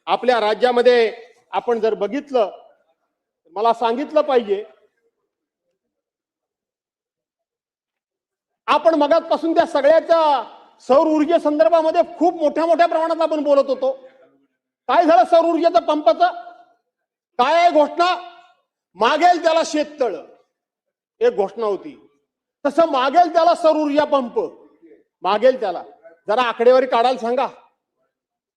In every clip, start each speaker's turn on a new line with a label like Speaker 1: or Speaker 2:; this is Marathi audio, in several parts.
Speaker 1: आपल्या राज्यामध्ये आपण जर बघितलं, मला सांगितलं पाहिजे, आपण मगाचपासून त्या सगळ्याच्या सौर ऊर्जे संदर्भामध्ये खूप मोठ्या मोठ्या प्रमाणात आपण बोलत होतो. काय झालं सौर ऊर्जेचं पंपाचं? काय आहे घोषणा? मागेल त्याला शेततळ, एक घोषणा होती. तसं मागेल त्याला सौर ऊर्जा पंप, मागेल त्याला. जरा आकडेवारी काढायला सांगा.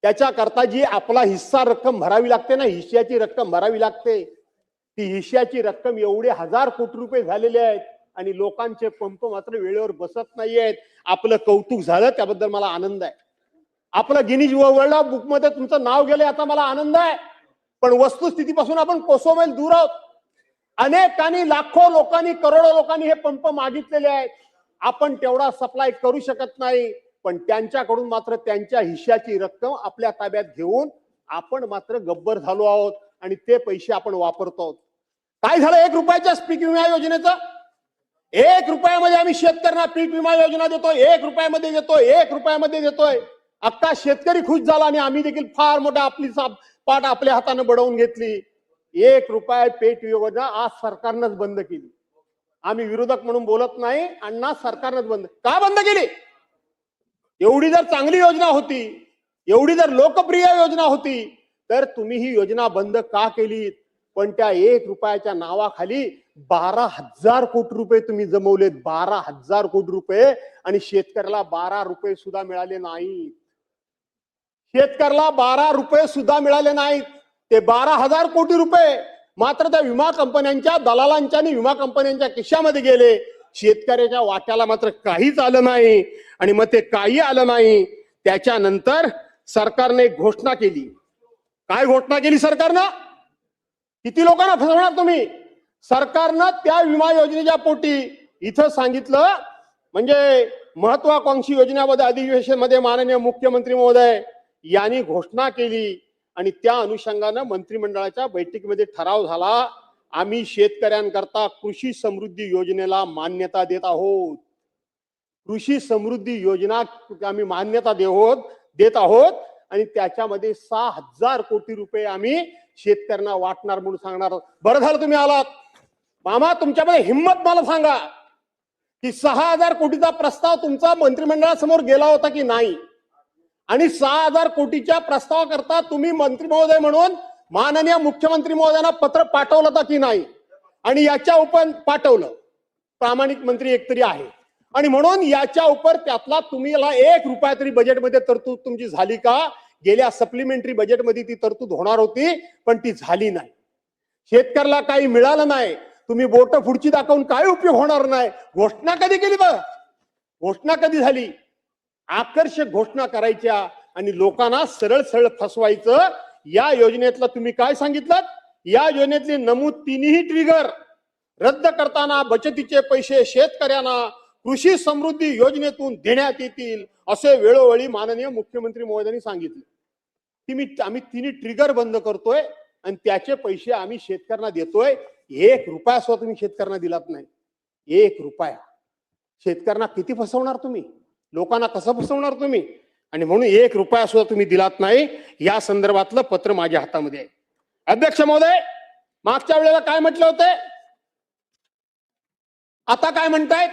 Speaker 1: त्याच्याकरता जी आपला हिस्सा रक्कम भरावी लागते ना, हिश्श्याची रक्कम भरावी लागते, ती हिश्श्याची रक्कम एवढे 1000 कोटी रुपये झालेले आहेत आणि लोकांचे पंप मात्र वेळेवर बसत नाहीयेत. आपलं कौतुक झालं, त्याबद्दल मला आनंद आहे. आपलं गिनीज वर्ल्ड बुक मध्ये तुमचं नाव गेलं, आता मला आनंद आहे. पण वस्तुस्थितीपासून आपण कोसो मैल दूर आहोत. अनेकांनी, लाखो लोकांनी, करोडो लोकांनी हे पंप मागितलेले आहेत. आपण तेवढा सप्लाय करू शकत नाही, पण त्यांच्याकडून मात्र त्यांच्या हिश्श्याची रक्कम आपल्या ताब्यात घेऊन आपण मात्र गब्बर झालो आहोत आणि ते पैसे आपण वापरतो आहोत. काय झालं 1 रुपयाच्या पीक विमा योजनेचं? 1 रुपयामध्ये आम्ही शेतकऱ्यांना पीक विमा योजना देतोय, 1 रुपयामध्ये देतोय, 1 रुपयामध्ये देतोय. अख्खा शेतकरी खुश झाला आणि आम्ही देखील फार मोठा आपली पाठ आपल्या हाताने बडवून घेतली. 1 रुपया पीक योजना आज सरकारनंच बंद केली. आम्ही विरोधक म्हणून बोलत नाही, अण्णा सरकारनंच बंद. का बंद केली? एवढी जर चांगली योजना होती, एवढी जर लोकप्रिय योजना होती, तर तुम्ही ही योजना बंद का केली? पण त्या 1 रुपयाच्या नावाखाली 12,000 कोटी रुपये तुम्ही जमवलेत. 12,000 कोटी रुपये, आणि शेतकऱ्याला 12 रुपये सुद्धा मिळाले नाहीत. शेतकऱ्याला 12 रुपये सुद्धा मिळाले नाहीत. ते 12,000 कोटी रुपये मात्र त्या विमा कंपन्यांच्या, दलालांच्या आणि विमा कंपन्यांच्या खिशामध्ये गेले. शेतकऱ्याच्या वाट्याला मात्र काहीच आलं नाही. आणि मग ते काही आलं नाही, त्याच्यानंतर सरकारने एक घोषणा केली. काय घोषणा केली सरकारनं? किती लोकांना फसवणार तुम्ही? सरकारनं त्या विमा योजनेच्या पोटी इथं सांगितलं, म्हणजे महत्वाकांक्षी योजनेमध्ये अधिवेशनमध्ये माननीय मुख्यमंत्री महोदय यांनी घोषणा केली आणि त्या अनुषंगानं मंत्रिमंडळाच्या बैठकीमध्ये ठराव झाला. आम्ही शेतकऱ्यांकरता कृषी समृद्धी योजनेला मान्यता देत आहोत. कृषी समृद्धी योजना आम्ही मान्यता देत आहोत आणि त्याच्यामध्ये 6,000 कोटी रुपये आम्ही शेतकऱ्यांना वाटणार म्हणून सांगणार. बरं झालं तुम्ही आलात मामा. तुमच्यामध्ये हिम्मत मला सांगा की 6,000 कोटीचा प्रस्ताव तुमचा मंत्रिमंडळासमोर गेला होता की नाही? आणि 6,000 कोटीच्या प्रस्तावाकरता तुम्ही मंत्री महोदय म्हणून माननीय मुख्यमंत्री महोदयांना पत्र पाठवलं होतं की नाही? आणि याच्या उपर पाठवलं. प्रामाणिक मंत्री एकतरी आहे आणि म्हणून याच्या उपर त्यातला तुम्ही 1 रुपया तरी बजेटमध्ये तरतूद तुमची झाली का? गेल्या सप्लिमेंटरी बजेटमध्ये ती तरतूद होणार होती, पण ती झाली नाही. शेतकऱ्याला काही मिळालं नाही. तुम्ही बोट पुढची दाखवून काय उपयोग होणार नाही. घोषणा कधी केली? बघ, घोषणा कधी झाली? आकर्षक घोषणा करायच्या आणि लोकांना सरळ सरळ फसवायचं. या योजनेतलं तुम्ही काय सांगितलं? या योजनेतली नमूद 3ही ट्रिगर रद्द करताना बचतीचे पैसे शेतकऱ्यांना कृषी समृद्धी योजनेतून देण्यात येतील असे वेळोवेळी माननीय मुख्यमंत्री महोदयांनी सांगितले. आम्ही 3ही ट्रिगर बंद करतोय आणि त्याचे पैसे आम्ही शेतकऱ्यांना देतोय. 1 रुपया सुद्धा तुम्ही शेतकऱ्यांना दिलात नाही. 1 रुपया. शेतकऱ्यांना किती फसवणार तुम्ही? लोकांना कसं फसवणार तुम्ही? आणि म्हणून 1 रुपया सुद्धा तुम्ही दिलात नाही. या संदर्भातलं पत्र माझ्या हातामध्ये आहे. अध्यक्ष महोदय, मागच्या वेळेला काय म्हटले होते, आता काय म्हणतायत?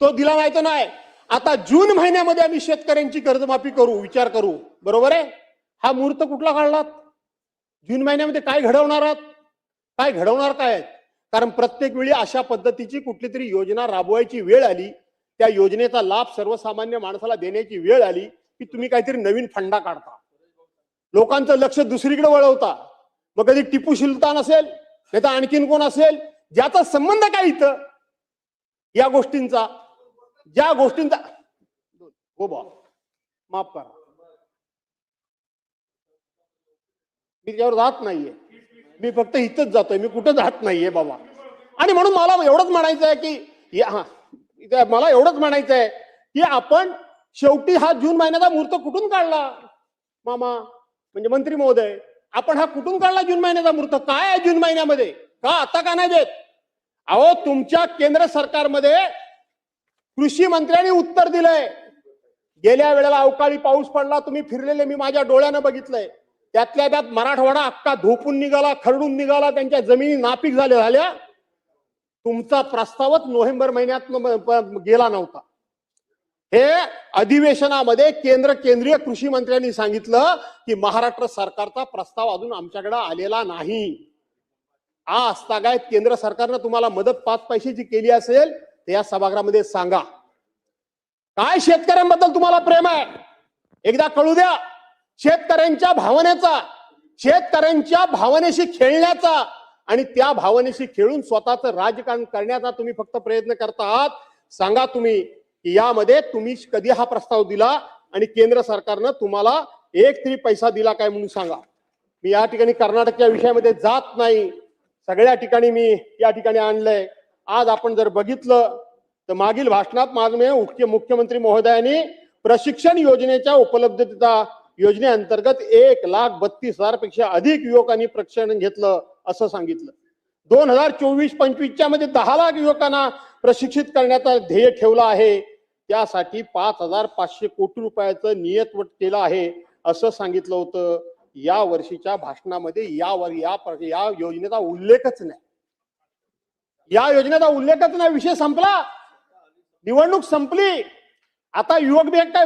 Speaker 1: तो दिला नाही तो नाही. आता जून महिन्यामध्ये आम्ही शेतकऱ्यांची कर्जमाफी करू, विचार करू. बरोबर आहे? हा मुहूर्त कुठला काढलात? जून महिन्यामध्ये काय घडवणार आहात? काय घडवणार काय? कारण प्रत्येक वेळी अशा पद्धतीची कुठली तरी योजना राबवायची वेळ आली, त्या योजनेचा लाभ सर्वसामान्य माणसाला देण्याची वेळ आली की तुम्ही काहीतरी नवीन फंडा काढता, लोकांचं लक्ष दुसरीकडे वळवता. मग कधी टिपू सुलतान असेल, नाही तर आणखीन कोण असेल, ज्याचा संबंध काय इथं या गोष्टींचा, ज्या गोष्टींचा हो बा माफ करा, मी त्यावर जात नाहीये. मी फक्त इथंच जातोय, मी कुठं जात नाहीये बाबा. आणि म्हणून मला एवढंच म्हणायचं आहे की मला एवढंच म्हणायचं आहे की आपण शेवटी हा जून महिन्याचा मुहूर्त कुठून काढला मामा, म्हणजे मंत्री महोदय? आपण हा कुठून काढला जून महिन्याचा मुहूर्त? काय आहे जून महिन्यामध्ये? का आता का नाही देत? अहो, तुमच्या केंद्र सरकारमध्ये कृषी मंत्र्यांनी उत्तर दिलंय. गेल्या वेळेला अवकाळी पाऊस पडला, तुम्ही फिरलेले मी माझ्या डोळ्यानं बघितलंय. त्यातल्या त्यात मराठवाडा अख्खा धोपून निघाला, खरडून निघाला, त्यांच्या जमिनी नापीक झाल्या. तुमचा प्रस्तावच नोव्हेंबर महिन्यात गेला नव्हता. हे अधिवेशनामध्ये केंद्रीय कृषी मंत्र्यांनी सांगितलं की महाराष्ट्र सरकारचा प्रस्ताव अजून आमच्याकडे आलेला नाही. आजतागायत केंद्र सरकारनं तुम्हाला मदत 5 पैशाची केली असेल तर या सभागृहामध्ये सांगा. काय शेतकऱ्यांबद्दल तुम्हाला प्रेम आहे एकदा कळू द्या. शेतकऱ्यांच्या भावनेचा, शेतकऱ्यांच्या भावनेशी खेळण्याचा आणि त्या भावनेशी खेळून स्वतःचं राजकारण करण्याचा तुम्ही फक्त प्रयत्न करता आहात. सांगा तुम्ही की यामध्ये तुम्ही कधी हा प्रस्ताव दिला आणि केंद्र सरकारनं तुम्हाला एक तरी पैसा दिला काय म्हणून सांगा. मी या ठिकाणी कर्नाटकच्या विषयामध्ये जात नाही. सगळ्या ठिकाणी मी या ठिकाणी आणलंय. आज आपण जर बघितलं तर मागील भाषणात माझे मुख्यमंत्री महोदयांनी प्रशिक्षण योजनेच्या उपलब्धता योजनेअंतर्गत 1,32,000 पेक्षा अधिक युवकांनी प्रशिक्षण घेतलं असं सांगितलं. 2024-25 मध्ये 10 लाख युवकांना प्रशिक्षित करण्याचा ध्येय ठेवला आहे. त्यासाठी 5,500 कोटी रुपयाचं नियतवट केलं आहे असं सांगितलं होतं. या वर्षीच्या भाषणामध्ये या योजनेचा उल्लेखच नाही. या योजनेचा उल्लेखच नाही. विषय संपला. निवडणूक संपली. आता युवक बँक काय